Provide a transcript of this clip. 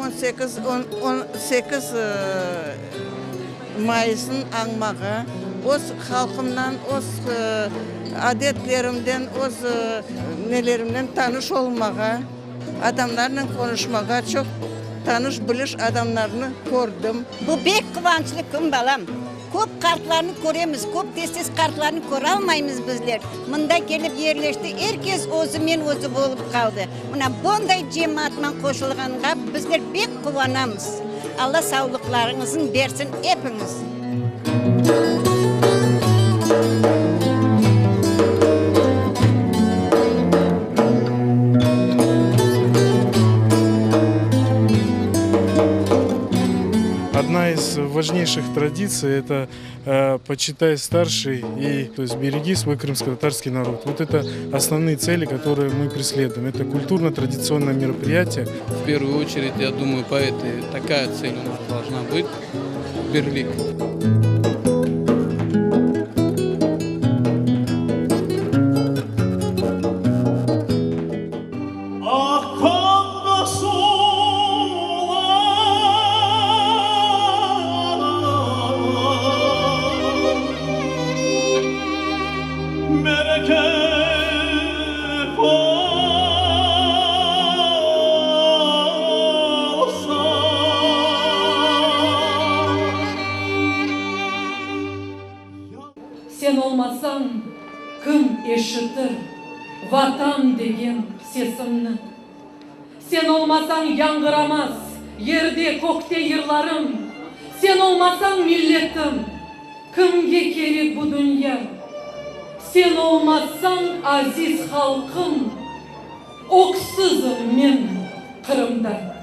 18 майысын аңмаға, өз халқымнан, өз әдеттерімден, өз нелерімден таныш олмаға, адамларның konuşmaға, çok tanış біліш адамларны көрдім. Bu bek kıvançlı күн балам. Көп kartlarını көреміз, көп тез kartlarını көре алмаймыз bizler. Мында келіп yerleşti, herkes өзі мен өзі болып қалды. Мына бұндай cemaatman qoşulğanға bizler bek kıvanamız. Allah sağlıklarınızın versin hepiniz. Одна из важнейших традиций – это почитай старший и то есть береги свой крымско-татарский народ. Вот это основные цели, которые мы преследуем. Это культурно-традиционное мероприятие. В первую очередь, я думаю, поэты, такая цель у нас должна быть – Берлик. Sen olmasan kım eşitir vatan degen sesimni. Sen olmasan yangıramaz yerde kokte yırlarım. Sen olmasan milletim kimge kerek bu dünya. Sen olmasan aziz halkım oksuzum men Kırım'da.